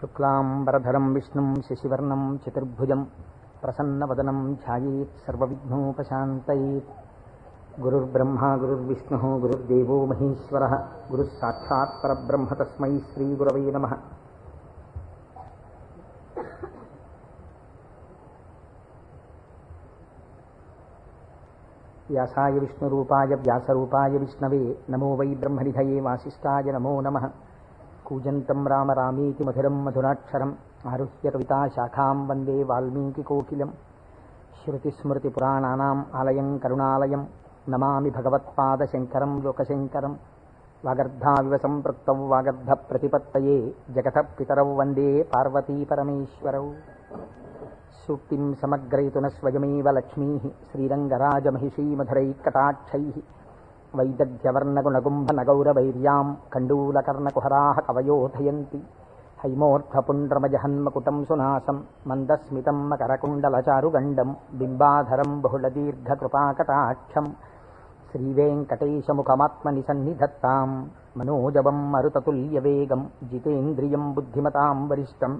శుక్లాంబరధరం విష్ణుం శశివర్ణం చతుర్భుజం ప్రసన్నవదనం ధ్యాయేత్ సర్వవిఘ్నోపశాంతయేత్. గురుర్బ్రహ్మా గురుర్విష్ణుః గురుర్దేవో మహేశ్వరః గురుః సాక్షాత్ పరబ్రహ్మ తస్మై శ్రీగురవే నమః. వ్యాసాయ విష్ణురూపాయ వ్యాసరూపాయ విష్ణవే నమో వై బ్రహ్మనిధయే వాసిష్ఠాయ నమో నమః. కూజంతం రామ రామేతి మధురం మధురాక్షరం ఆరుహ్య కవితాశాఖాం వందే వాల్మీకికోకిలం. శృతిస్మృతిపురాణానాం ఆలయం కరుణాలయం నమామి భగవత్పాదశంకరం లోకశంకరం. వాగర్ధావివ సంపృక్తౌ వాగర్ధప్రతిపత్తయే జగతః పితరౌ వందే పార్వతీపరమేశ్వరౌ. సూక్తిం సమగ్రయతున స్వయమేవ లక్ష్మీః శ్రీరంగరాజమహిషీమధురైకటాక్షైః. వైదగ్ధ్యవర్ణగుణగుంభనగౌరవైర్యాం కండూలకర్ణకుహరాः కవయోధయంతి. హైమోర్ధ్వపుండ్రమజహన్మకుటం సునాసం మందస్మితం మకరకుండలచారుగండం బింబాధరం బహుళదీర్ఘకృపాకటాక్షం. శ్రీవేంకటేశముఖమాత్మని సన్నిధత్తాం మనోజవం మరుతతుల్యవేగం జితేంద్రియం బుద్ధిమతాం వరిష్టం.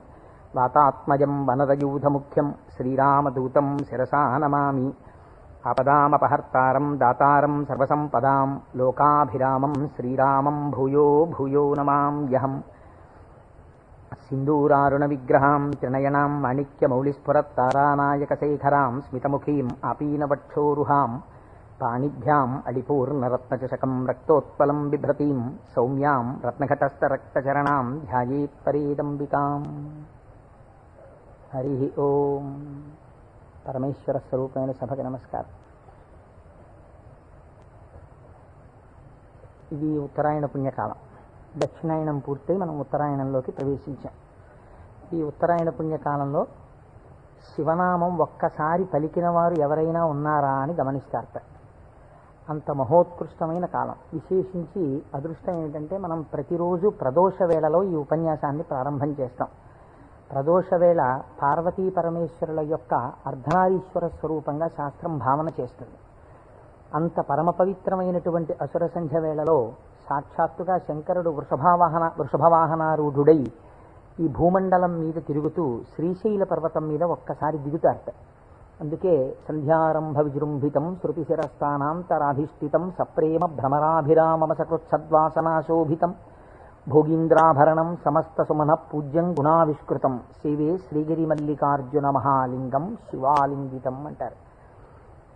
వాతాత్మజం వనరయూధముఖ్యం శ్రీరామదూతం శిరసా నమామి. ఆపదామపహర్తారం దాతారం సర్వసంపదాం లోకాభిరామం శ్రీరామం భూయో భూయో నమామ్యహం. సింధూరారుణ విగ్రహాం త్రినయనాం మాణిక్యమౌళిస్ఫురత్తారానాయకశేఖరాం స్మితముఖీం ఆపీనవక్షోరుహాం. పాణిభ్యాం అళిపూర్ణరత్నచషకం రక్తోత్పలం బిభ్రతీం సౌమ్యాం రత్నఘటస్థరక్తచరణాం ధ్యాయేత్ పరేదంబికాం. హరి ఓం. పరమేశ్వర స్వరూపమైన సభకి నమస్కారం. ఇది ఉత్తరాయణ పుణ్యకాలం. దక్షిణాయనం పూర్తయి మనం ఉత్తరాయణంలోకి ప్రవేశించాం. ఈ ఉత్తరాయణ పుణ్యకాలంలో శివనామం ఒక్కసారి పలికిన వారు ఎవరైనా ఉన్నారా అని గమనిస్తారట. అంత మహోత్కృష్టమైన కాలం. విశేషించి అదృష్టం ఏంటంటే మనం ప్రతిరోజు ప్రదోష వేళలో ఈ ఉపన్యాసాన్ని ప్రారంభం చేస్తాం. ప్రదోష వేళ పార్వతీ పరమేశ్వరుల యొక్క అర్ధనారీశ్వర స్వరూపంగా శాస్త్రం భావన చేస్తుంది. అంత పరమ పవిత్రమైనటువంటి అసుర సంధ్య వేళలో సాక్షాత్తుగా శంకరుడు వృషభవాహనారూఢుడై ఈ భూమండలం మీద తిరుగుతూ శ్రీశైల పర్వతం మీద ఒక్కసారి దిగుతారట. అందుకే సంధ్యారంభ విజృంభితం శృతిశిరస్థానాంతరాధిష్ఠితం సప్రేమ భ్రమరాభిరామమసకృత్సద్వాసనాశోభితం భోగీంద్రాభరణం సమస్త సుమన పూజ్యం గుణావిష్కృతం సేవే శ్రీగిరి మల్లికార్జున మహాలింగం శివాలింగితం అంటారు.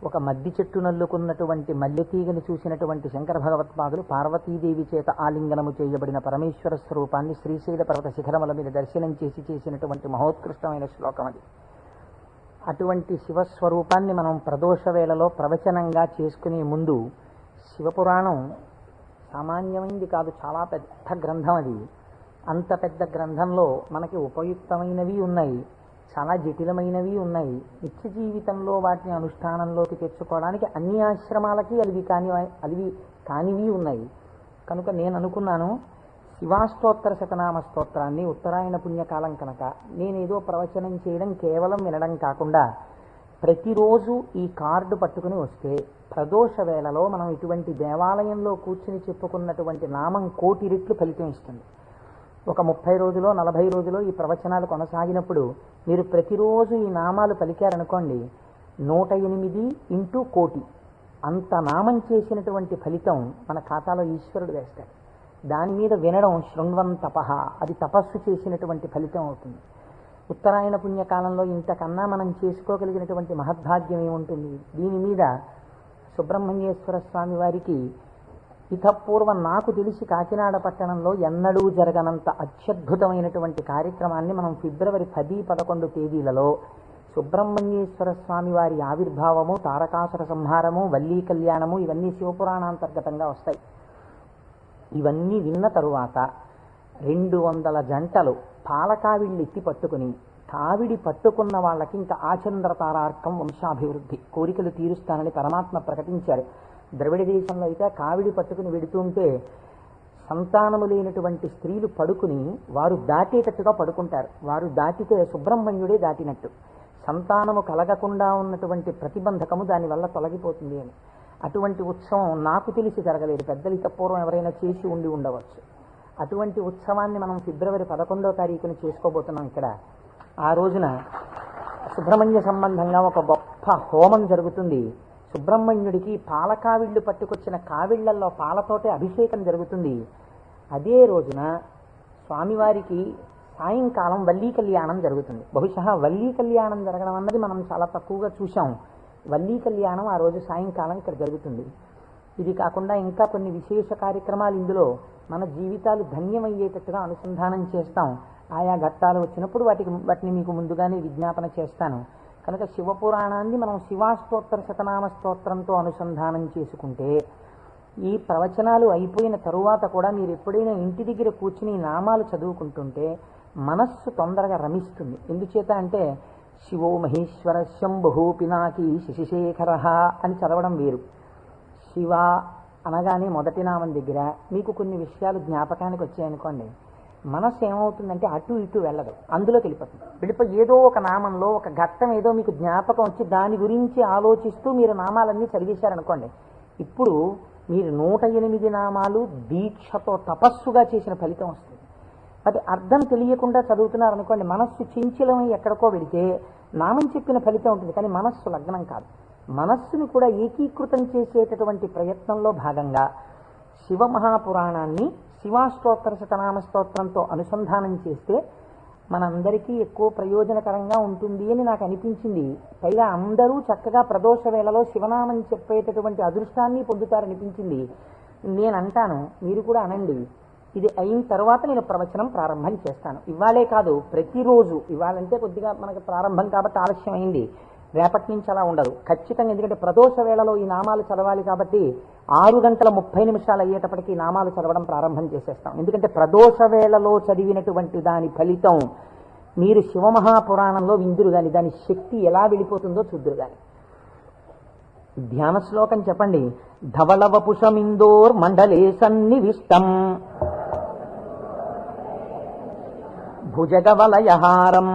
ఒక మద్ది చెట్టు నల్లుకున్నటువంటి మల్లెతీగని చూసినటువంటి శంకర భగవత్పాదులు పార్వతీదేవి చేత ఆలింగనము చేయబడిన పరమేశ్వర స్వరూపాన్ని శ్రీశైల పర్వత శిఖరముల మీద దర్శనం చేసినటువంటి మహోత్కృష్టమైన శ్లోకం అది. అటువంటి శివస్వరూపాన్ని మనం ప్రదోష వేళలో ప్రవచనంగా చేసుకునే ముందు శివపురాణం సామాన్యమైంది కాదు, చాలా పెద్ద గ్రంథం అది. అంత పెద్ద గ్రంథంలో మనకి ఉపయుక్తమైనవి ఉన్నాయి, చాలా జటిలమైనవి ఉన్నాయి. నిత్య జీవితంలో వాటిని అనుష్ఠానంలోకి తెచ్చుకోవడానికి అన్ని ఆశ్రమాలకి అలివి కానివి ఉన్నాయి. కనుక నేను అనుకున్నాను, శివాష్టోత్తర శతనామ స్తోత్రాన్ని ఉత్తరాయణ పుణ్యకాలం కనుక నేనేదో ప్రవచనం చేయడం కేవలం వినడం కాకుండా ప్రతిరోజు ఈ కార్డు పట్టుకుని వస్తే ప్రదోష వేళలో మనం ఇటువంటి దేవాలయంలో కూర్చుని చెప్పుకున్నటువంటి నామం 1,000,000 రెట్లు ఫలితం ఇస్తుంది. ఒక 30 రోజులో 40 రోజులో ఈ ప్రవచనాలు కొనసాగినప్పుడు మీరు ప్రతిరోజు ఈ నామాలు పలికారనుకోండి, 108 ఇంటూ 1,000,000 అంత నామం చేసినటువంటి ఫలితం మన ఖాతాలో ఈశ్వరుడు వేస్తాడు. దాని మీద వినడం శృణ్వం తపః, అది తపస్సు చేసినటువంటి ఫలితం అవుతుంది. ఉత్తరాయణ పుణ్యకాలంలో ఇంతకన్నా మనం చేసుకోగలిగినటువంటి మహద్భాగ్యం ఏముంటుంది? దీని మీద సుబ్రహ్మణ్యేశ్వర స్వామి వారికి ఇతపూర్వం నాకు తెలిసి కాకినాడ పట్టణంలో ఎన్నడూ జరగనంత అత్యద్భుతమైనటువంటి కార్యక్రమాన్ని మనం ఫిబ్రవరి 10, 11 తేదీలలో సుబ్రహ్మణ్యేశ్వర స్వామి వారి ఆవిర్భావము, తారకాసుర సంహారము, వల్లీ కళ్యాణము ఇవన్నీ శివపురాణాంతర్గతంగా వస్తాయి. ఇవన్నీ విన్న తరువాత 200 జంటలు పాలకావిళ్ళు ఎత్తి పట్టుకుని, కావిడి పట్టుకున్న వాళ్ళకి ఇంకా ఆచంద్రతారార్కం వంశాభివృద్ధి కోరికలు తీరుస్తానని పరమాత్మ ప్రకటించారు. ద్రవిడ దేశంలో అయితే కావిడి పట్టుకుని వెడుతుంటే సంతానము లేనటువంటి స్త్రీలు పడుకుని వారు దాటేటట్టుగా పడుకుంటారు. వారు దాటితే సుబ్రహ్మణ్యుడే దాటినట్టు. సంతానము కలగకుండా ఉన్నటువంటి ప్రతిబంధకము దానివల్ల తొలగిపోతుంది అని. అటువంటి ఉత్సవం నాకు తెలిసి జరగలేదు. పెద్దలు పూర్వం ఎవరైనా చేసి ఉండవచ్చు. అటువంటి ఉత్సవాన్ని మనం ఫిబ్రవరి 11వ తారీఖున చేసుకోబోతున్నాం ఇక్కడ. ఆ రోజున సుబ్రహ్మణ్య సంబంధంగా ఒక గొప్ప హోమం జరుగుతుంది. సుబ్రహ్మణ్యుడికి పాలకావిళ్ళు పట్టుకొచ్చిన కావిళ్లల్లో పాలతోటే అభిషేకం జరుగుతుంది. అదే రోజున స్వామివారికి సాయంకాలం వల్లీ కళ్యాణం జరుగుతుంది. బహుశా వల్లీ కళ్యాణం జరగడం అన్నది మనం చాలా తక్కువగా చూసాం. వల్లీ కళ్యాణం ఆ రోజు సాయంకాలం ఇక్కడ జరుగుతుంది. ఇది కాకుండా ఇంకా కొన్ని విశేష కార్యక్రమాలు ఇందులో మన జీవితాలు ధన్యమయ్యేటట్టుగా అనుసంధానం చేస్తాం. ఆయా ఘట్టాలు వచ్చినప్పుడు వాటిని మీకు ముందుగానే విజ్ఞాపన చేస్తాను. కనుక శివపురాణాన్ని మనం శివాష్టోత్తర శతనామ స్తోత్రంతో అనుసంధానం చేసుకుంటే ఈ ప్రవచనాలు అయిపోయిన తరువాత కూడా మీరు ఎప్పుడైనా ఇంటి దగ్గర కూర్చుని నామాలు చదువుకుంటుంటే మనస్సు తొందరగా రమిస్తుంది. ఎందుచేత అంటే శివో మహేశ్వర శంభు పినాకి శశిశేఖర అని చదవడం వేరు. శివ అనగానే మొదటి నామం దగ్గర మీకు కొన్ని విషయాలు జ్ఞాపకానికి వచ్చాయనుకోండి, మనస్సు ఏమవుతుందంటే అటు ఇటు వెళ్ళదు, అందులోకి వెళ్ళిపోయి ఏదో ఒక నామంలో ఒక ఘట్టం ఏదో మీకు జ్ఞాపకం వచ్చి దాని గురించి ఆలోచిస్తూ మీరు నామాలన్నీ చదివేశారనుకోండి, ఇప్పుడు మీరు 108 నామాలు దీక్షతో తపస్సుగా చేసిన ఫలితం వస్తుంది. వాటి అర్థం తెలియకుండా చదువుతున్నారనుకోండి, మనస్సు చించలమై ఎక్కడికో వెళితే నామం చెప్పిన ఫలితం ఉంటుంది, కానీ మనస్సు లగ్నం కాదు. మనస్సుని కూడా ఏకీకృతం చేసేటటువంటి ప్రయత్నంలో భాగంగా శివమహాపురాణాన్ని శివాష్టోత్తర శతనామ స్తోత్రంతో అనుసంధానం చేస్తే మనందరికీ ఎక్కువ ప్రయోజనకరంగా ఉంటుంది అని నాకు అనిపించింది. పైగా అందరూ చక్కగా ప్రదోష వేళలో శివనామం చెప్పేటటువంటి అదృష్టాన్ని పొందుతారనిపించింది. నేను అంటాను, మీరు కూడా అనండి. ఇది అయిన తర్వాత నేను ప్రవచనం ప్రారంభం చేస్తాను. ఇవాళే కాదు, ప్రతిరోజు. ఇవాళంటే కొద్దిగా మనకి ప్రారంభం కాబట్టి ఆలస్యం అయింది, రేపటి నుంచి అలా ఉండదు ఖచ్చితంగా. ఎందుకంటే ప్రదోష వేళలో ఈ నామాలు చదవాలి కాబట్టి 6:30 అయ్యేటప్పటికీ నామాలు చదవడం ప్రారంభం చేసేస్తాం. ఎందుకంటే ప్రదోష వేళలో చదివినటువంటి దాని ఫలితం మీరు శివమహాపురాణంలో విందురు గాని దాని శక్తి ఎలా వెళ్ళిపోతుందో చూద్దురు గాని. ధ్యాన శ్లోకం చెప్పండి. ధవళవపుషమిందోర్ మండలే సన్నివిష్టం భుజగవలయహారం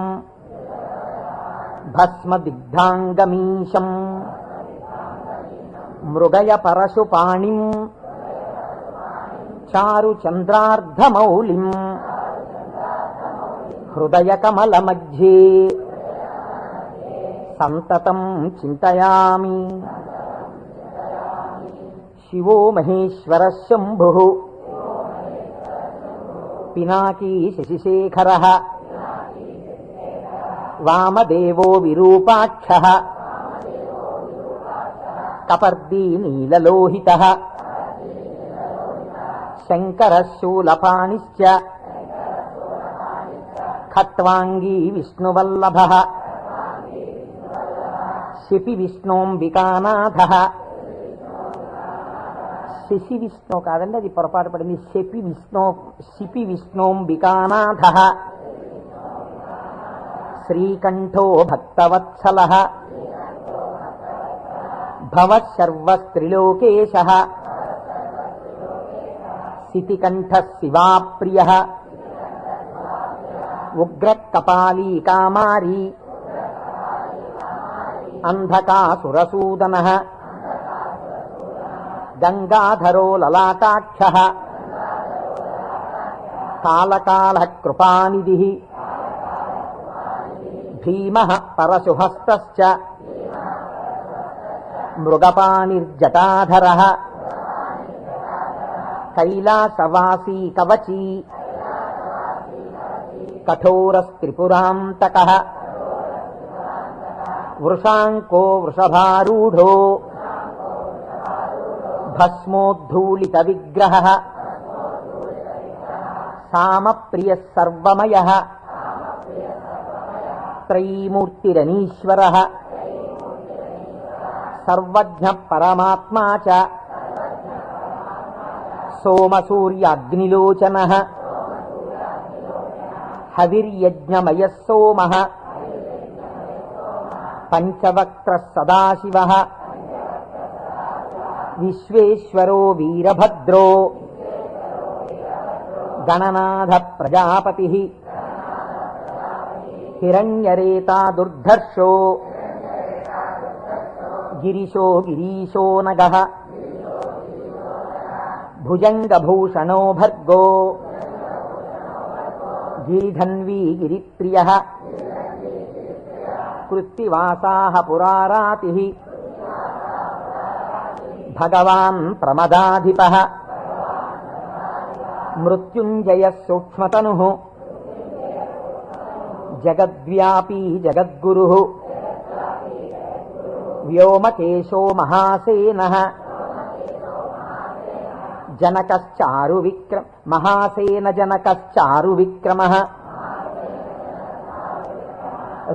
భస్మదిగ్ధాంగమీశం మృగయ పరశుపాణిం చారు చంద్రార్ధమౌళిం హృదయ కమల మధ్యే సంతతం చింతయామి. శివో మహేశ్వర శంభు పినాకీ శశిశేఖర వామదేవో విరూపాక్ష కపర్దీ నీలలోహిత శంకర శూలపాణిశ్చ ఖట్వాంగీ విష్ణువల్లభ శిపి విష్ణోంబికానాథ. శశి విష్ణు కాదండి, అది పొరపాటు పడింది. శిపి విష్ణోంబికానాథ శ్రీకంఠో భక్తవత్సల భవశర్వస్త్రిలోకేశ సితికంఠ శివాప్రియ ఉగ్రకపాలీ కామారీ అంధకాసురసూదన గంగాధరో లలాటాక్ష కాళకాల కృపానిధి భీమ పరశుహస్త మృగపాణిర్జటాధర కైలాసవాసీ కవచీ కఠోరస్త్రిపురాంతక వృషాంకో వృషభారూఢో భస్మోద్ధూళిత విగ్రహ సామప్రియ సర్వమయ త్రైమూర్తిరనీశ్వర సర్వజ్ఞ పరమాత్మా చ సోమసూర్యాగ్నిలోచన హవిర్యజ్ఞమయ సోమ పంచవక్త్ర సదాశివ విశ్వేశ్వరో వీరభద్రో గణనాథ ప్రజాపతి హిరణ్యరేతా దుర్ధర్షో గిరిశో గిరీశో నగః భుజంగభూషణో భర్గో గిరిధన్వీ గిరిప్రియ కృత్తివాసాః పురారాతిః భగవాన్ ప్రమదాధిపః మృత్యుంజయః సూక్ష్మతనుః జగద్వ్యాపీ జగద్గురుః వ్యోమకేశో మహాసేనః జనకశ్చారు విక్రమ మహాసేన జనకశ్చారు విక్రమః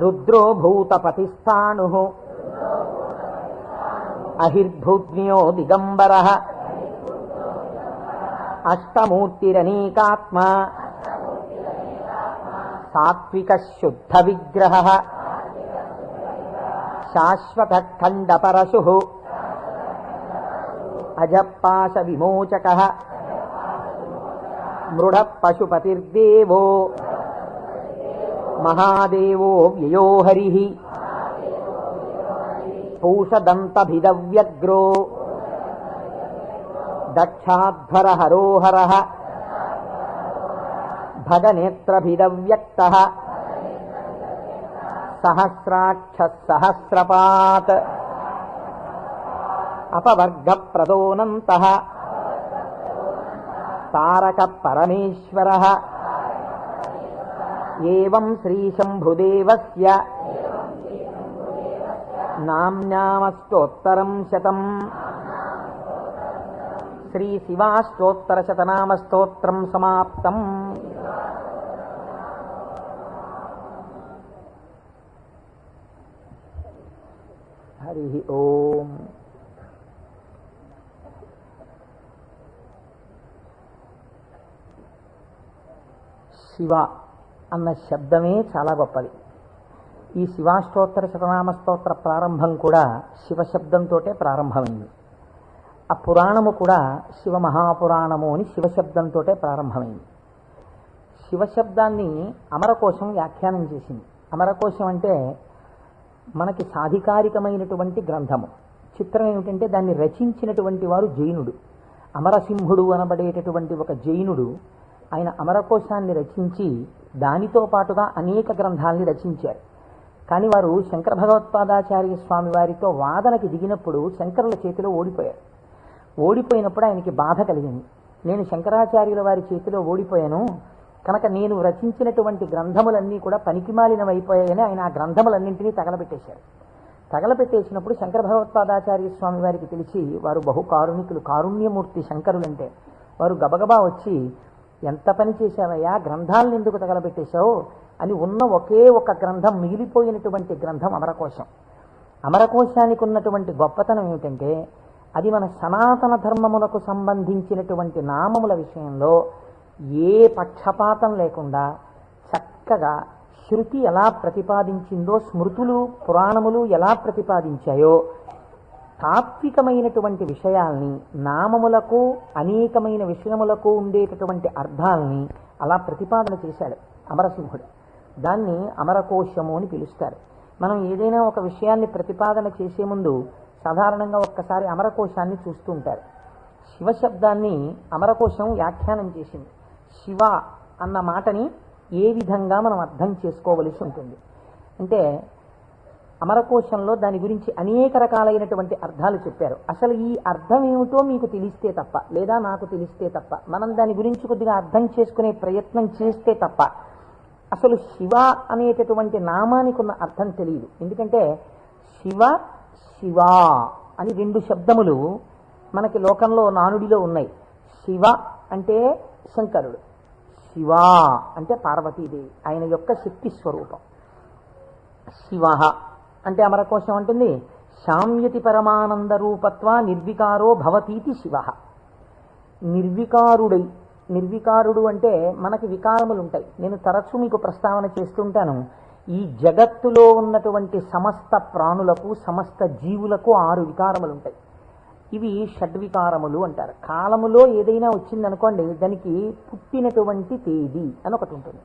రుద్రో భూతపతిస్థాణుః అహిర్భూజ్ఞో దిగంబరః అష్టమూర్తిరనేకాత్మా సాత్విక శుద్ధ విగ్రహః శాశ్వత ఖండపరశుః అజపాశ విమోచకః మృఢ పశుపతిర్దేవో మహాదేవో వ్యయో హరిః పూషదంతభిదవ్యగ్రో దక్షాధ్వర హరోహరః భగనేత్రభిదవ్యక్తః సహస్రాక్ష సహస్రపాత్ అపవర్గప్రదోనంతః తారక పరమేశ్వరః ఏవం శ్రీశంభుదేవస్య నామ్నామస్తోత్తరం శతం శ్రీశివాష్టోత్తరశతనామస్తోత్రం సమాప్తం. హరి ఓం. శివ అన్న శబ్దమే చాలా గొప్పది. ఈ శివాష్టోత్తర శతనామ స్తోత్ర ప్రారంభం కూడా శివశబ్దంతో ప్రారంభమైంది. ఆ పురాణము కూడా శివ మహాపురాణము అని శివశబ్దంతో ప్రారంభమైంది. శివశబ్దాన్ని అమరకోశం వ్యాఖ్యానం చేసింది. అమరకోశం అంటే మనకి సాధికారికమైనటువంటి గ్రంథము. చిత్రం ఏమిటంటే దాన్ని రచించినటువంటి వారు జైనుడు. అమరసింహుడు అనబడేటటువంటి ఒక జైనుడు ఆయన అమరకోశాన్ని రచించి దానితో పాటుగా అనేక గ్రంథాలని రచించారు. కానీ వారు శంకర భగవత్పాదాచార్య స్వామి వారితో వాదనకి దిగినప్పుడు శంకరుల చేతిలో ఓడిపోయారు. ఓడిపోయినప్పుడు ఆయనకి బాధ కలిగింది. నేను శంకరాచార్యుల వారి చేతిలో ఓడిపోయాను కనుక నేను రచించినటువంటి గ్రంథములన్నీ కూడా పనికిమాలినవైపోయాయని ఆయన ఆ గ్రంథములన్నింటినీ తగలబెట్టేశారు. తగలబెట్టేసినప్పుడు శంకర భగవత్పాదాచార్య స్వామి వారికి తెలిసి వారు బహు కారుణికులు, కారుణ్యమూర్తి శంకరులంటే. వారు గబగబా వచ్చి, ఎంత పని చేశావయ్యా, గ్రంథాలను ఎందుకు తగలబెట్టేశావు అని ఉన్న ఒకే ఒక గ్రంథం, మిగిలిపోయినటువంటి గ్రంథం అమరకోశం. అమరకోశానికి ఉన్నటువంటి గొప్పతనం ఏమిటంటే అది మన సనాతన ధర్మములకు సంబంధించినటువంటి నామముల విషయంలో ఏ పక్షపాతం లేకుండా చక్కగా శృతి ఎలా ప్రతిపాదించిందో, స్మృతులు పురాణములు ఎలా ప్రతిపాదించాయో తాత్వికమైనటువంటి విషయాల్ని, నామములకు అనేకమైన విషయములకు ఉండేటటువంటి అర్థాలని అలా ప్రతిపాదన చేశాడు అమరసింహుడు. దాన్ని అమరకోశము అని పిలుస్తారు. మనం ఏదైనా ఒక విషయాన్ని ప్రతిపాదన చేసే ముందు సాధారణంగా ఒక్కసారి అమరకోశాన్ని చూస్తూ ఉంటారు. శివశబ్దాన్ని అమరకోశం వ్యాఖ్యానం చేసింది. శివ అన్న మాటని ఏ విధంగా మనం అర్థం చేసుకోవలసి ఉంటుంది అంటే అమరకోశంలో దాని గురించి అనేక రకాలైనటువంటి అర్థాలు చెప్పారు. అసలు ఈ అర్థం ఏమిటో మీకు తెలిస్తే తప్ప, లేదా నాకు తెలిస్తే తప్ప, మనం దాని గురించి కొద్దిగా అర్థం చేసుకునే ప్రయత్నం చేస్తే తప్ప అసలు శివ అనేటటువంటి నామానికి ఉన్న అర్థం తెలియదు. ఎందుకంటే శివ శివ అని రెండు శబ్దములు మనకి లోకంలో నానుడిలో ఉన్నాయి. శివ అంటే శంకరుడు, శివ అంటే పార్వతీదేవి, ఆయన యొక్క శక్తి స్వరూపం. శివ అంటే అమరకోశం అంటుంది శామ్యతి పరమానంద రూపత్వ నిర్వికారో భవతీతి శివ. నిర్వికారుడై, నిర్వికారుడు అంటే మనకి వికారములు ఉంటాయి. నేను తరచూ మీకు ప్రస్తావన చేస్తుంటాను. ఈ జగత్తులో ఉన్నటువంటి సమస్త ప్రాణులకు, సమస్త జీవులకు 6 వికారములు ఉంటాయి. ఇవి షడ్వికారములు అంటారు. కాలములో ఏదైనా వచ్చిందనుకోండి, దానికి పుట్టినటువంటి తేదీ అని ఒకటి ఉంటుంది.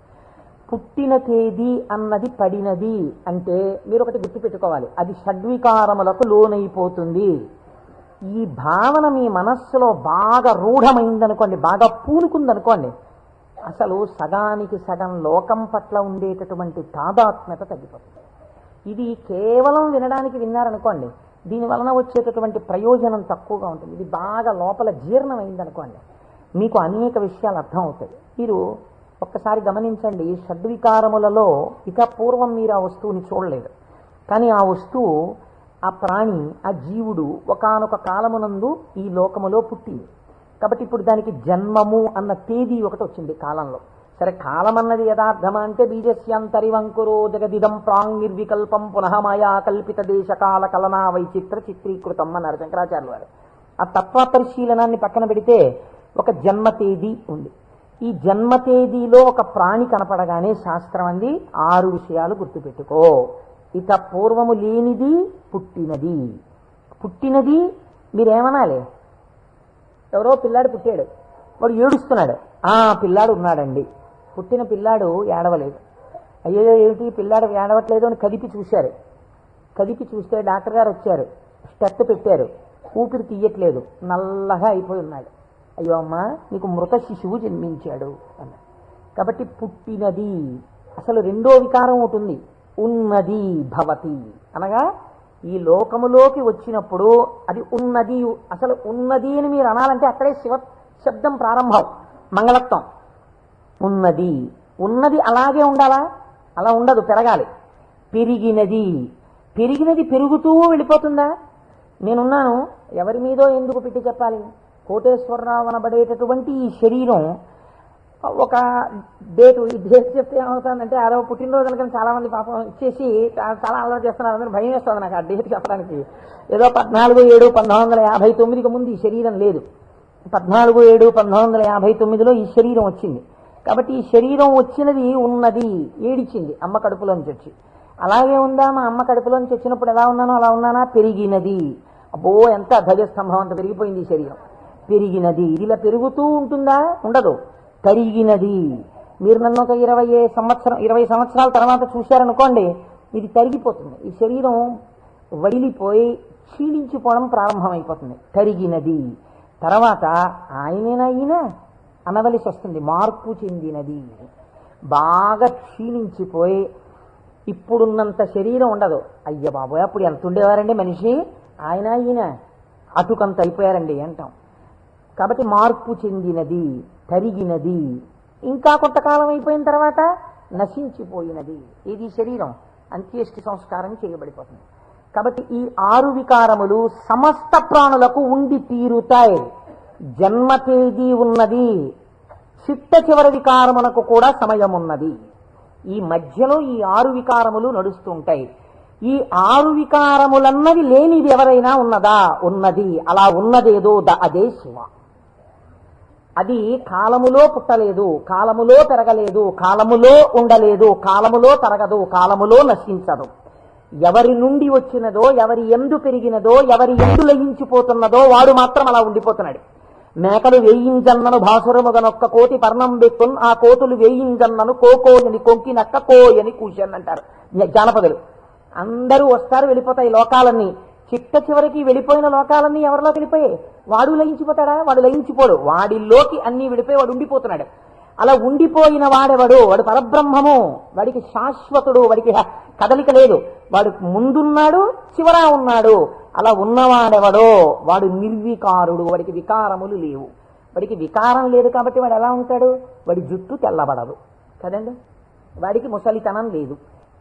పుట్టిన తేదీ అన్నది పడినది అంటే మీరు ఒకటి గుర్తుపెట్టుకోవాలి, అది షడ్వికారములకు లోనైపోతుంది. ఈ భావన మీ మనస్సులో బాగా రూఢమైందనుకోండి, బాగా పూనుకుందనుకోండి, అసలు సగానికి సగం లోకం పట్ల ఉండేటటువంటి తాదాత్మ్యత తగ్గిపోతుంది. ఇది కేవలం వినడానికి విన్నారనుకోండి, దీని వలన వచ్చేటటువంటి ప్రయోజనం తక్కువగా ఉంటుంది. ఇది బాగా లోపల జీర్ణమైందనుకోండి, మీకు అనేక విషయాలు అర్థం అవుతాయి. మీరు ఒక్కసారి గమనించండి, షడ్వికారములలో ఇక పూర్వం మీరు ఆ వస్తువుని చూడలేదు, కానీ ఆ వస్తువు, ఆ ప్రాణి, ఆ జీవుడు ఒకానొక కాలమునందు ఈ లోకములో పుట్టింది. కాబట్టి ఇప్పుడు దానికి జన్మము అన్న తేదీ ఒకటి వచ్చింది కాలంలో. సరే, కాలం అన్నది యథార్థమా అంటే బీజస్యాంతరివంకురో జగదిదం ప్రాంగ్ నిర్వికల్పం పునః మాయా కల్పిత దేశకాల కలనా వైచిత్ర చిత్రీకృతం అన్నారు శంకరాచార్యుల వారు. ఆ తత్వ పరిశీలనాన్ని పక్కన పెడితే ఒక జన్మ తేదీ ఉంది. ఈ జన్మ తేదీలో ఒక ప్రాణి కనపడగానే శాస్త్రం అంది 6 విషయాలు గుర్తుపెట్టుకో. ఇక పూర్వము లేనిది పుట్టినది. పుట్టినది మీరేమనాలి? ఎవరో పిల్లాడు పుట్టాడు, వాడు ఏడుస్తున్నాడు, పిల్లాడు ఉన్నాడండి. పుట్టిన పిల్లాడు ఏడవలేదు. అయ్యో ఏమిటి పిల్లాడు ఏడవట్లేదు అని కదిపి చూశారు. కదిపి చూస్తే డాక్టర్ గారు వచ్చారు, స్టెప్ పెట్టారు, ఊపిరి తీయట్లేదు, నల్లగా అయిపోయి ఉన్నాడు. అయ్యో అమ్మా, నీకు మృత శిశువు జన్మించాడు అన్నాడు. కాబట్టి పుట్టినది. అసలు రెండో వికారం ఉంటుంది, ఉన్నది భవతి అనగా ఈ లోకములోకి వచ్చినప్పుడు అది ఉన్నది. అసలు ఉన్నది అని మీరు అనాలంటే అక్కడే శివ శబ్దం ప్రారంభం, మంగళత్వం. ఉన్నది. ఉన్నది అలాగే ఉండాలా? అలా ఉండదు, పెరగాలి. పెరిగినది. పెరిగినది పెరుగుతూ వెళ్ళిపోతుందా? నేనున్నాను, ఎవరి మీదో ఎందుకు పెట్టి చెప్పాలి? కోటేశ్వరరావు అనబడేటటువంటి ఈ శరీరం ఒక డేటు, ఈ డేట్ చెప్తే ఏమవుతుందంటే అదో పుట్టినరోజు కనుక చాలా మంది పాపం ఇచ్చేసి చాలా అలవాటు చేస్తున్నారు. అందరూ భయం వేస్తుంది నాకు ఆ డేట్ చెప్పడానికి. ఏదో 14/7/1959కి ముందు ఈ శరీరం లేదు. 14/7/1959లో ఈ శరీరం వచ్చింది. కాబట్టి ఈ శరీరం వచ్చినది ఉన్నది, ఏడిచింది అమ్మ కడుపులోంచి వచ్చి. అలాగే ఉందా? మా అమ్మ కడుపులోంచి వచ్చినప్పుడు ఎలా ఉన్నానో అలా ఉన్నానా? పెరిగినది. అబ్బో, ఎంత ధ్వజస్తంభం అంత పెరిగిపోయింది ఈ శరీరం. పెరిగినది. ఇది ఇలా పెరుగుతూ ఉంటుందా? ఉండదు. తరిగినది. మీరు నన్ను ఒక 20 సంవత్సరాల తర్వాత చూశారనుకోండి, ఇది తరిగిపోతుంది. ఈ శరీరం వడిలిపోయి క్షీణించిపోవడం ప్రారంభమైపోతుంది. తరిగినది. తర్వాత ఆయనేనా ఈయన అనవలసి వస్తుంది, మార్పు చెందినది. బాగా క్షీణించిపోయి ఇప్పుడున్నంత శరీరం ఉండదు. అయ్య బాబోయ్, అప్పుడు ఎంత ఉండేవారండి మనిషి, ఆయన ఈయన అటుకంత అయిపోయారండి అంటాం. కాబట్టి మార్పు చెందినది, తరిగినది. ఇంకా కొంతకాలం అయిపోయిన తర్వాత నశించిపోయినది. ఇది శరీరం అంత్యేష్టి సంస్కారం చేయబడిపోతుంది. కాబట్టి ఈ 6 వికారములు సమస్త ప్రాణులకు ఉండి తీరుతాయి. జన్మ తేదీ ఉన్నది, చిట్ట చివరి వికారమునకు కూడా సమయం ఉన్నది. ఈ మధ్యలో ఈ 6 వికారములు నడుస్తుంటాయి. ఈ 6 వికారములన్నది లేనిది ఎవరైనా ఉన్నదా? ఉన్నది. అలా ఉన్నదేదో అదే శివ. అది కాలములో పుట్టలేదు, కాలములో పెరగలేదు, కాలములో ఉండలేదు, కాలములో తరగదు, కాలములో నశించదు. ఎవరి నుండి వచ్చినదో, ఎవరి ఎందు పెరిగినదో, ఎవరి ఎందు లయించిపోతున్నదో వాడు మాత్రం అలా ఉండిపోతున్నాడు. మేకలు వేయింజన్నను భాసురముగనొక్క కోటి పర్ణం బెక్కున్, ఆ కోతులు వేయింజన్నను కోకోయని కొంకినక్క కోయని కూర్చొని అంటారు జానపదులు. అందరూ వస్తారు, వెళ్ళిపోతాయి లోకాలన్నీ. చిట్ట చివరికి వెళ్ళిపోయిన లోకాలన్నీ ఎవరిలోకి వెళ్ళిపోయాయి? వాడు లయించిపోతాడా? వాడు లయించిపోడు. వాడిలోకి అన్నీ వెళ్ళిపోయి వాడు ఉండిపోతున్నాడు. అలా ఉండిపోయిన వాడెవడు? వాడు పరబ్రహ్మము. వాడికి శాశ్వతుడు, వాడికి కదలిక లేదు. వాడు ముందున్నాడు, చివరా ఉన్నాడు. అలా ఉన్నవాడెవడో వాడు నిర్వికారుడు. వాడికి వికారములు లేవు. వాడికి వికారం లేదు కాబట్టి వాడు ఎలా ఉంటాడు? వాడి జుట్టు తెల్లబడదు కదండి, వాడికి ముసలితనం లేదు,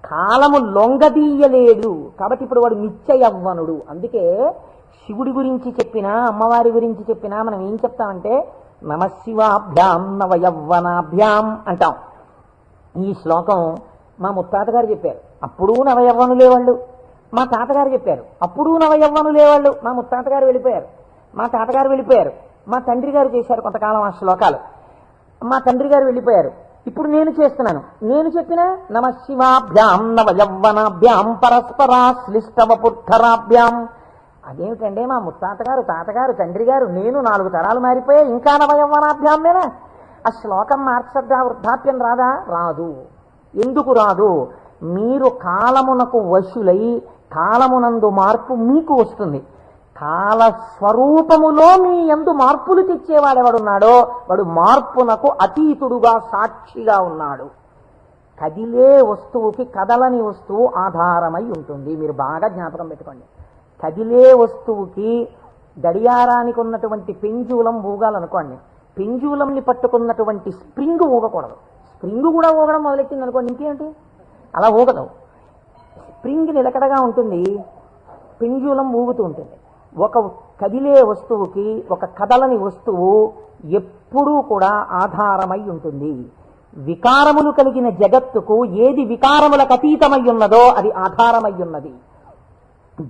కాలము లొంగదీయలేడు. కాబట్టి ఇప్పుడు వాడు నిత్య యవ్వనుడు. అందుకే శివుడి గురించి చెప్పినా, అమ్మవారి గురించి చెప్పినా మనం ఏం చెప్తామంటే నమశివాభ్యాం నవయవ్వనాభ్యాం అంటాం. ఈ శ్లోకం మా ముత్తాత గారు చెప్పారు, అప్పుడు నవయవ్వనులే వాళ్ళు. మా తాతగారు చెప్పారు, అప్పుడు నవయవ్వనులే వాళ్ళు. మా ముత్తాత గారు వెళ్ళిపోయారు, మా తాతగారు వెళ్ళిపోయారు, మా తండ్రి గారు చేశారు కొంతకాలం ఆ శ్లోకాలు, మా తండ్రి గారు వెళ్ళిపోయారు. ఇప్పుడు నేను చేస్తున్నాను. నేను చెప్పిన నమశివాభ్యాం నవయవ్వనాభ్యాం పరస్పరాశ్లిష్టవపుద్ధరాభ్యాం. అదేమిటంటే మా ముత్తాతగారు, తాతగారు, తండ్రి గారు, నేను 4 తరాలు మారిపోయా, ఇంకా నవయవ్వనాభ్యామేనా? ఆ శ్లోకం మార్చద్దా? వృద్ధాప్యం రాదా? రాదు. ఎందుకు రాదు? మీరు కాలమునకు వశులై కాలమునందు మార్పు మీకు వస్తుంది. కాలస్వరూపములో మీ యందు మార్పులు తెచ్చేవాడెవడున్నాడో వాడు మార్పునకు అతీతుడుగా సాక్షిగా ఉన్నాడు. కదిలే వస్తువుకి కదలని వస్తువు ఆధారమై ఉంటుంది. మీరు బాగా జ్ఞాపకం పెట్టుకోండి. కదిలే వస్తువుకి గడియారానికి ఉన్నటువంటి పెంజూలం ఊగాలనుకోండి, పెంజూలంని పట్టుకున్నటువంటి స్ప్రింగ్ ఊగకూడదు. స్ప్రింగ్ కూడా ఊగడం మొదలెట్టింది అనుకోండి, ఇంకేంటి అలా ఊగదు. స్ప్రింగ్ నిలకడగా ఉంటుంది, పెంజూలం ఊగుతూ ఉంటుంది. ఒక కదిలే వస్తువుకి ఒక కదలని వస్తువు ఎప్పుడూ కూడా ఆధారమై ఉంటుంది. వికారములు కలిగిన జగత్తుకు ఏది వికారములకు అతీతమై ఉన్నదో అది ఆధారమై ఉన్నది.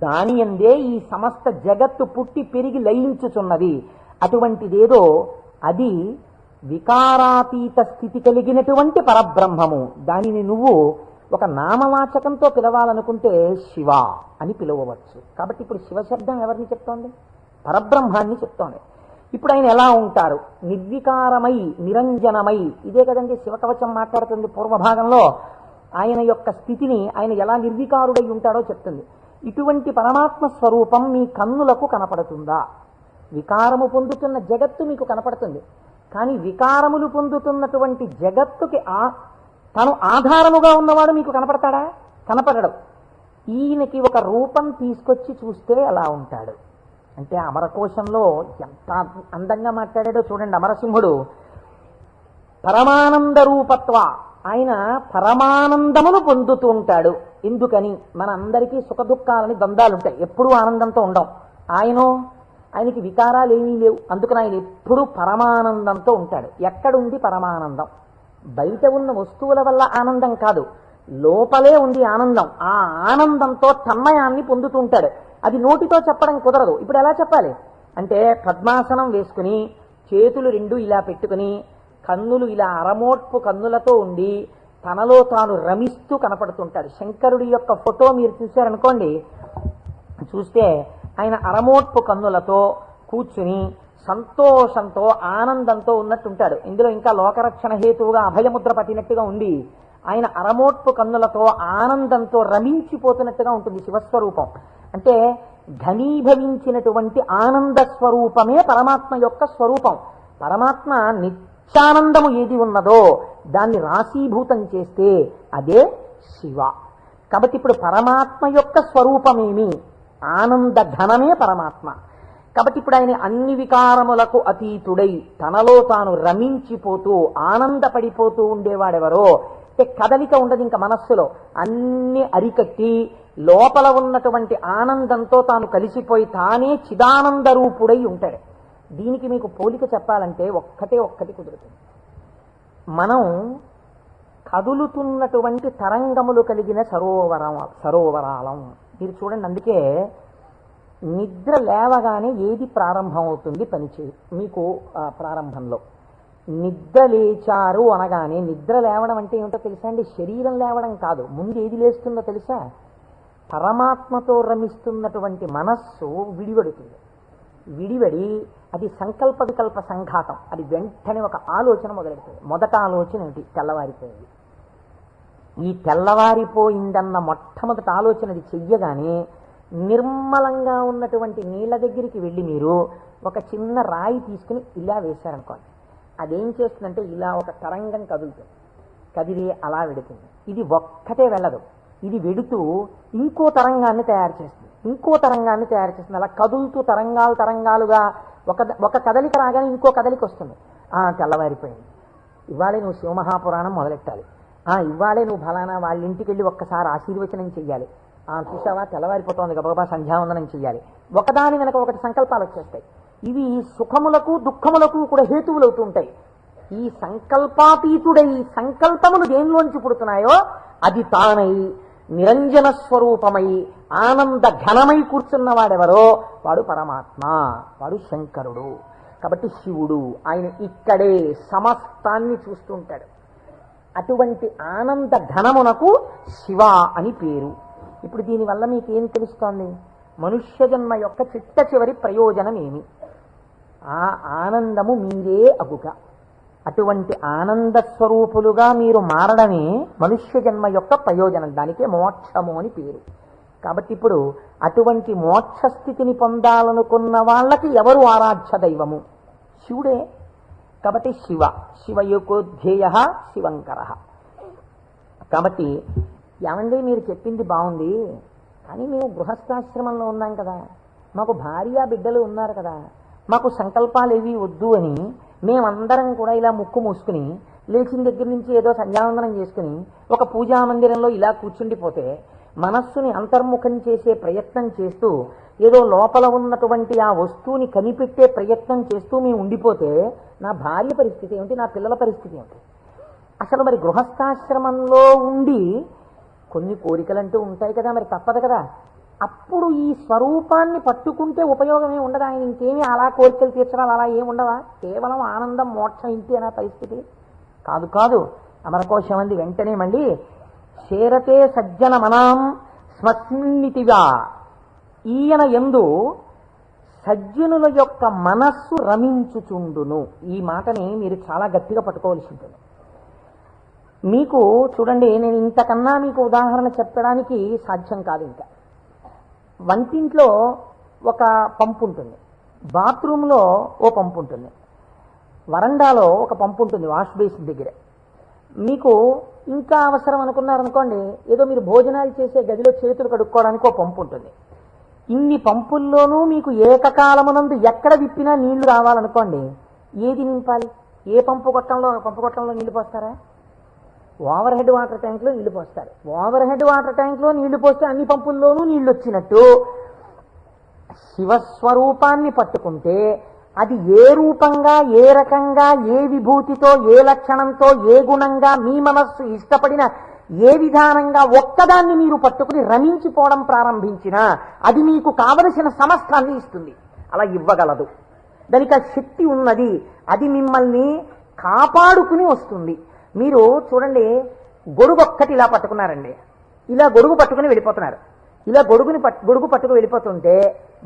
దాని యందే ఈ సమస్త జగత్తు పుట్టి పెరిగి లయించుచున్నది. అటువంటిదేదో అది వికారాతీత స్థితి కలిగినటువంటి పరబ్రహ్మము. దానిని నువ్వు ఒక నామవాచకంతో పిలవాలనుకుంటే శివ అని పిలవవచ్చు. కాబట్టి ఇప్పుడు శివశబ్దం ఎవరిని చెప్తోంది? పరబ్రహ్మాన్ని చెప్తోంది. ఇప్పుడు ఆయన ఎలా ఉంటారు? నిర్వికారమై నిరంజనమై. ఇదే కదండి శివకవచం మాట్లాడుతుంది పూర్వభాగంలో. ఆయన యొక్క స్థితిని ఆయన ఎలా నిర్వికారుడై ఉంటాడో చెప్తుంది. ఇటువంటి పరమాత్మ స్వరూపం మీ కన్నులకు కనపడుతుందా? వికారము పొందుతున్న జగత్తు మీకు కనపడుతుంది, కానీ వికారములు పొందుతున్నటువంటి జగత్తుకి తను ఆధారముగా ఉన్నవాడు మీకు కనపడతాడా? కనపడడు. ఈయనకి ఒక రూపం తీసుకొచ్చి చూస్తే ఎలా ఉంటాడు అంటే, అమరకోశంలో ఎంత అందంగా మాట్లాడాడో చూడండి. అమరసింహుడు పరమానంద రూపత్వ, ఆయన పరమానందమును పొందుతూ ఉంటాడు. ఎందుకని? మన అందరికీ సుఖదుఖాలని ద్వంద్వాలుంటాయి, ఎప్పుడూ ఆనందంతో ఉండం. ఆయనకి వికారాలు ఏమీ లేవు, అందుకని ఆయన ఎప్పుడూ పరమానందంతో ఉంటాడు. ఎక్కడుంది పరమానందం? బయట ఉన్న వస్తువుల వల్ల ఆనందం కాదు, లోపలే ఉంది ఆనందం. ఆ ఆనందంతో తన్మయాన్ని పొందుతూ ఉంటాడు. అది నోటితో చెప్పడం కుదరదు. ఇప్పుడు ఎలా చెప్పాలి అంటే, పద్మాసనం వేసుకుని చేతులు రెండు ఇలా పెట్టుకుని కన్నులు ఇలా అరమోట్పు కన్నులతో ఉండి తనలో తాను రమిస్తూ కనపడుతుంటాడు. శంకరుడి యొక్క ఫోటో మీరు చూశారనుకోండి, చూస్తే ఆయన అరమోట్పు కన్నులతో కూర్చుని సంతోషంతో ఆనందంతో ఉన్నట్టుంటాడు. ఇందులో ఇంకా లోకరక్షణ హేతువుగా అభయముద్ర పట్టినట్టుగా ఉంది. ఆయన అరమోట్పు కన్నులతో ఆనందంతో రమించిపోతున్నట్టుగా ఉంటుంది శివస్వరూపం. అంటే ఘనీభవించినటువంటి ఆనంద స్వరూపమే పరమాత్మ యొక్క స్వరూపం. పరమాత్మ నిత్యానందము ఏది ఉన్నదో దాన్ని రాశీభూతం చేస్తే అదే శివ. కాబట్టి ఇప్పుడు పరమాత్మ యొక్క స్వరూపమేమి? ఆనంద ఘనమే పరమాత్మ. కాబట్టి ఇప్పుడు ఆయన అన్ని వికారములకు అతీతుడై తనలో తాను రమించిపోతూ ఆనందపడిపోతూ ఉండేవాడెవరో, అంటే కదలిక ఉండదు ఇంకా మనస్సులో, అన్ని అరికట్టి లోపల ఉన్నటువంటి ఆనందంతో తాను కలిసిపోయి తానే చిదానంద రూపుడై ఉంటాడు. దీనికి మీకు పోలిక చెప్పాలంటే ఒక్కటి కుదురుతుంది. మనం కదులుతున్నటువంటి తరంగములు కలిగిన సరోవరాలం. మీరు చూడండి, అందుకే నిద్ర లేవగానే ఏది ప్రారంభం అవుతుంది పనిచేయి మీకు ప్రారంభంలో నిద్ర లేచారు అనగానే, నిద్ర లేవడం అంటే ఏమిటో తెలుసా అండి? శరీరం లేవడం కాదు. ముందు ఏది లేస్తుందో తెలుసా? పరమాత్మతో రమిస్తున్నటువంటి మనస్సు విడివడుతుంది. విడివడి అది సంకల్ప వికల్ప సంఘాతం. అది వెంటనే ఒక ఆలోచన మొదలెడుతుంది. మొదట ఆలోచన ఏమిటి? తెల్లవారిపోయింది. ఈ తెల్లవారిపోయిందన్న మొట్టమొదటి ఆలోచన అది చెయ్యగానే నిర్మలంగా ఉన్నటువంటి నీళ్ల దగ్గరికి వెళ్ళి మీరు ఒక చిన్న రాయి తీసుకుని ఇలా వేశారనుకోండి, అదేం చేస్తుందంటే ఇలా ఒక తరంగం కదులుతుంది. కదిలి అలా వెడుతుంది. ఇది ఒక్కటే వెళ్ళదు, ఇది వెడుతూ ఇంకో తరంగాన్ని తయారు చేస్తుంది. అలా కదులుతూ తరంగాలుగా ఒక కదలిక రాగానే ఇంకో కదలిక వస్తుంది. తెల్లవారిపోయింది, ఇవాళే నువ్వు శివమహాపురాణం మొదలెట్టాలి, ఇవాళే నువ్వు ఫలానా వాళ్ళ ఇంటికి వెళ్ళి ఒక్కసారి ఆశీర్వచనం చెయ్యాలి, చూసావా తెల్లవారిపోతుంది గబగబా సంధ్యావందనం చెయ్యాలి. ఒకదాని వెనక ఒకటి సంకల్పాలు వచ్చేస్తాయి. ఇవి సుఖములకు దుఃఖములకు కూడా హేతువులు అవుతూ ఉంటాయి. ఈ సంకల్పాతీతుడై సంకల్పములు దేనిలోంచి పుడుతున్నాయో అది తానై నిరంజన స్వరూపమై ఆనంద ఘనమై కూర్చున్నవాడెవరో వాడు పరమాత్మ, వాడు శంకరుడు. కాబట్టి శివుడు ఆయన ఇక్కడే సమస్తాన్ని చూస్తుంటాడు. అటువంటి ఆనంద ఘనమునకు శివ అని పేరు. ఇప్పుడు దీనివల్ల మీకేం తెలుస్తోంది? మనుష్య జన్మ యొక్క చిట్ట చివరి ప్రయోజనం ఏమి? ఆ ఆనందము మీరే అగుట. అటువంటి ఆనంద స్వరూపులుగా మీరు మారడమే మనుష్య జన్మ యొక్క ప్రయోజనం. దానికే మోక్షము అని పేరు. కాబట్టి ఇప్పుడు అటువంటి మోక్షస్థితిని పొందాలనుకున్న వాళ్ళకి ఎవరు ఆరాధ్య దైవము? శివుడే. కాబట్టి శివయోగోధ్యేయ శివంకర. కాబట్టి ఏమండి మీరు చెప్పింది బాగుంది, కానీ మేము గృహస్థాశ్రమంలో ఉన్నాం కదా, మాకు భార్య బిడ్డలు ఉన్నారు కదా, మాకు సంకల్పాలు ఏవి వద్దు అని మేమందరం కూడా ఇలా ముక్కు మూసుకుని లేచిన దగ్గర నుంచి ఏదో సంధ్యావందనం చేసుకుని ఒక పూజా మందిరంలో ఇలా కూర్చుండిపోతే, మనస్సుని అంతర్ముఖం చేసే ప్రయత్నం చేస్తూ ఏదో లోపల ఉన్నటువంటి ఆ వస్తువుని కనిపెట్టే ప్రయత్నం చేస్తూ మేము ఉండిపోతే నా భార్య పరిస్థితి ఏమిటి, నా పిల్లల పరిస్థితి ఏమిటి? అసలు మరి గృహస్థాశ్రమంలో ఉండి కొన్ని కోరికలంటూ ఉంటాయి కదా, మరి తప్పదు కదా. అప్పుడు ఈ స్వరూపాన్ని పట్టుకుంటే ఉపయోగమే ఉండదు. ఆయన ఇంకేమీ అలా కోరికలు తీర్చడాలు అలా ఏమి ఉండవా? కేవలం ఆనందం మోక్షం ఇంటి అనే పరిస్థితి కాదు. కాదు అమరకోశం అంది వెంటనే మళ్ళీ చేరతే సజ్జన మనాం స్మస్మిన్నితిగా, ఈయన యందు సజ్జనుల యొక్క మనస్సు రమించుచుండును. ఈ మాటని మీరు చాలా గట్టిగా పట్టుకోవాల్సి ఉంటుంది. మీకు చూడండి, నేను ఇంతకన్నా మీకు ఉదాహరణ చెప్పడానికి సాధ్యం కాదు. ఇంకా వంటింట్లో ఒక పంపు ఉంటుంది, బాత్రూంలో ఓ పంపు ఉంటుంది, వరండాలో ఒక పంపు ఉంటుంది వాష్ బేసిన్ దగ్గర. మీకు ఇంకా అవసరం అనుకున్నారనుకోండి, ఏదో మీరు భోజనాలు చేసే గదిలో చేతులు కడుక్కోవడానికి ఒక పంపు ఉంటుంది. ఇన్ని పంపుల్లోనూ మీకు ఏకకాలమునందు ఎక్కడ విప్పినా నీళ్లు రావాలనుకోండి, ఏది నింపాలి? ఏ పంపు కొట్టంలో నీళ్లు పోస్తారా? ఓవర్ హెడ్ వాటర్ ట్యాంక్లో నీళ్లు పోస్తారు. ఓవర్ హెడ్ వాటర్ ట్యాంక్లో నీళ్లు పోస్తే అన్ని పంపుల్లోనూ నీళ్లు వచ్చినట్టు శివస్వరూపాన్ని పట్టుకుంటే అది ఏ రూపంగా, ఏ రకంగా, ఏ విభూతితో, ఏ లక్షణంతో, ఏ గుణంగా మీ మనస్సు ఇష్టపడిన ఏ విధానంగా ఒక్కదాన్ని మీరు పట్టుకుని రమించిపోవడం ప్రారంభించినా అది మీకు కావలసిన సమస్తాన్ని ఇస్తుంది. అలా ఇవ్వగలదు. దానికి ఆ శక్తి ఉన్నది. అది మిమ్మల్ని కాపాడుకుని వస్తుంది. మీరు చూడండి, గొడుగు ఒక్కటి ఇలా పట్టుకున్నారండి, ఇలా గొడుగు పట్టుకుని వెళ్ళిపోతున్నారు. ఇలా గొడుగు పట్టుకు వెళ్ళిపోతుంటే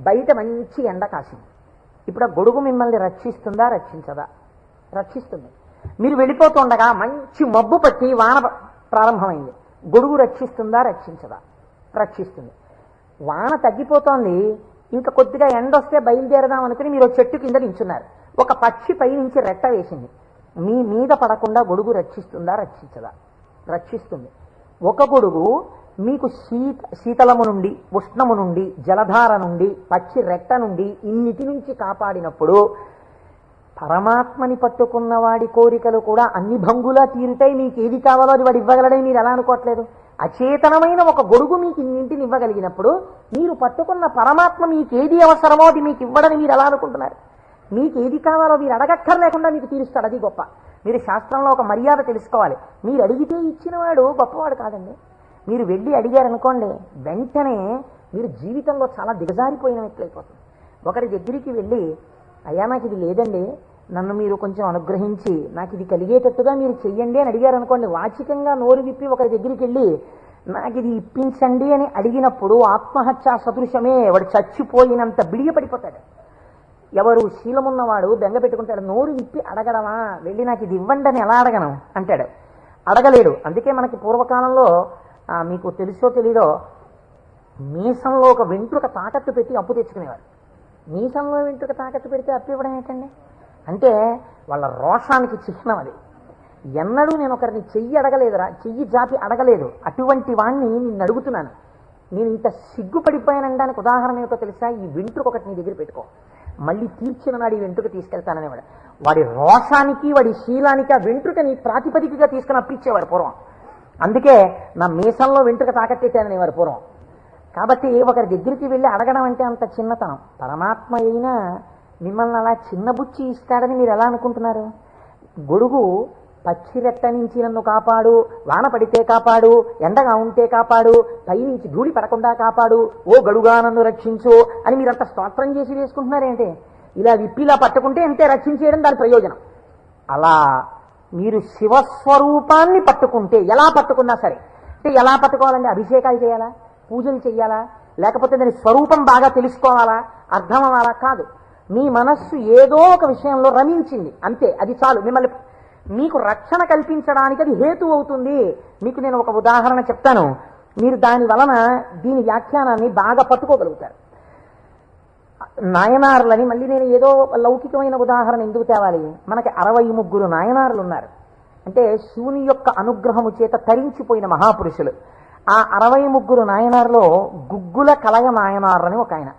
బయట మంచి ఎండ కాసింది. ఇప్పుడు ఆ గొడుగు మిమ్మల్ని రక్షిస్తుందా, రక్షించదా? రక్షిస్తుంది. మీరు వెళ్ళిపోతుండగా మంచి మబ్బు పట్టి వాన ప్రారంభమైంది. గొడుగు రక్షిస్తుందా, రక్షించదా? రక్షిస్తుంది. వాన తగ్గిపోతోంది, ఇంకా కొద్దిగా ఎండ వస్తే బయలుదేరదాం అనుకుని మీరు చెట్టు కింద నించున్నారు. ఒక పక్షి పై నుంచి రెట్ట వేసింది. మీ మీద పడకుండా గొడుగు రక్షిస్తుందా, రక్షించదా? రక్షిస్తుంది. ఒక గొడుగు మీకు శీతలము నుండి, ఉష్ణము నుండి, జలధార నుండి, పక్షి రెట్ట నుండి ఇన్నిటి నుంచి కాపాడినప్పుడు పరమాత్మని పట్టుకున్న వాడి కోరికలు కూడా అన్ని భంగులా తీరుతాయి. మీకు ఏది కావాలో అది వాడు ఇవ్వగలడని మీరు ఎలా అనుకోవట్లేదు? అచేతనమైన ఒక గొడుగు మీకు ఇన్నింటిని ఇవ్వగలిగినప్పుడు మీరు పట్టుకున్న పరమాత్మ మీకు ఏది అవసరమో అది మీకు ఇవ్వడని మీరు ఎలా అనుకుంటున్నారు? మీకు ఏది కావాలో మీరు అడగక్కర్లేకుండా మీకు తీరుస్తాడు. అది గొప్ప. మీరు శాస్త్రంలో ఒక మర్యాద తెలుసుకోవాలి. మీరు అడిగితే ఇచ్చినవాడు గొప్పవాడు కాదండి. మీరు వెళ్ళి అడిగారనుకోండి, వెంటనే మీరు జీవితంలో చాలా దిగజారిపోయినట్లయిపోతుంది. ఒకరి దగ్గరికి వెళ్ళి, అయ్యా నాకు ఇది లేదండి, నన్ను మీరు కొంచెం అనుగ్రహించి నాకు ఇది కలిగేటట్టుగా మీరు చెయ్యండి అని అడిగారు అనుకోండి, వాచికంగా నోరు విప్పి ఒకరి దగ్గరికి వెళ్ళి నాకు ఇది ఇప్పించండి అని అడిగినప్పుడు ఆత్మహత్యా సదృశమే. వాడు చచ్చిపోయినంత బిడియపడిపోతాడు. ఎవరు శీలమున్నవాడు బెంగ పెట్టుకుంటాడు. నోరు విప్పి అడగడమా, వెళ్ళి నాకు ఇది ఇవ్వండి అని ఎలా అడగను అంటాడు. అడగలేడు. అందుకే మనకి పూర్వకాలంలో మీకు తెలుసో తెలీదో, మీసంలో ఒక వెంట్రుక తాకట్టు పెట్టి అప్పు తెచ్చుకునేవారు. మీసంలో వెంట్రుక తాకట్టు పెడితే అప్పు ఇవ్వడం ఏంటండి? అంటే వాళ్ళ రోషానికి చిహ్నం అది. ఎన్నడూ నేను ఒకరిని చెయ్యి అడగలేదురా, చెయ్యి జాపి అడగలేదు. అటువంటి వాణ్ణి నిన్ను అడుగుతున్నాను. నేను ఇంత సిగ్గుపడిపోయానడానికి ఉదాహరణ ఏమిటో తెలుసా? ఈ వెంట్రుక ఒకటి నీ దగ్గర పెట్టుకో, మళ్ళీ తీర్చిన నాడు ఈ వెంట్రుక తీసుకెళ్తాననేవాడు. వాడి రోషానికి, వాడి శీలానికి ఆ వెంట్రుకని ప్రాతిపదికగా తీసుకుని అప్పిచ్చేవారు పూర్వం. అందుకే నా మీసంలో వెంట్రుక తాకట్టేశాననేవారు పూర్వం. కాబట్టి ఒకరి దగ్గరికి వెళ్ళి అడగడం అంటే అంత చిన్నతనం. పరమాత్మ అయినా మిమ్మల్ని అలా చిన్నబుచ్చి ఇస్తాడని మీరు ఎలా అనుకుంటున్నారు? గొడుగు పచ్చిరెట్ట నుంచి నన్ను కాపాడు, వాన పడితే కాపాడు, ఎండగా ఉంటే కాపాడు, పైనుంచి ధూళి పడకుండా కాపాడు, ఓ గడుగా నన్ను రక్షించు అని మీరంత స్తోత్రం చేసి వేసుకుంటున్నారేంటి? ఇలా విప్పిలా పట్టుకుంటే అంతే రక్షించేయడం దాని ప్రయోజనం. అలా మీరు శివస్వరూపాన్ని పట్టుకుంటే, ఎలా పట్టుకున్నా సరే, అంటే ఎలా పట్టుకోవాలంటే అభిషేకాలు చేయాలా, పూజలు చేయాలా, లేకపోతే దాని స్వరూపం బాగా తెలుసుకోవాలా, అర్థం అవ్వాలా? కాదు. మీ మనస్సు ఏదో ఒక విషయంలో రమించింది అంతే, అది చాలు. మిమ్మల్ని మీకు రక్షణ కల్పించడానికి అది హేతు అవుతుంది. మీకు నేను ఒక ఉదాహరణ చెప్తాను. మీరు దాని వలన దీని వ్యాఖ్యానాన్ని బాగా పట్టుకోగలుగుతారు. నాయనార్లని మళ్ళీ నేను ఏదో లౌకికమైన ఉదాహరణ ఎందుకు తేవాలి, మనకి 63 నాయనార్లు ఉన్నారు. అంటే శివుని యొక్క అనుగ్రహము చేత తరించిపోయిన మహాపురుషులు. ఆ 63 నాయనార్లో గుగ్గుల కలగ నాయనార్ అని ఒక ఆయన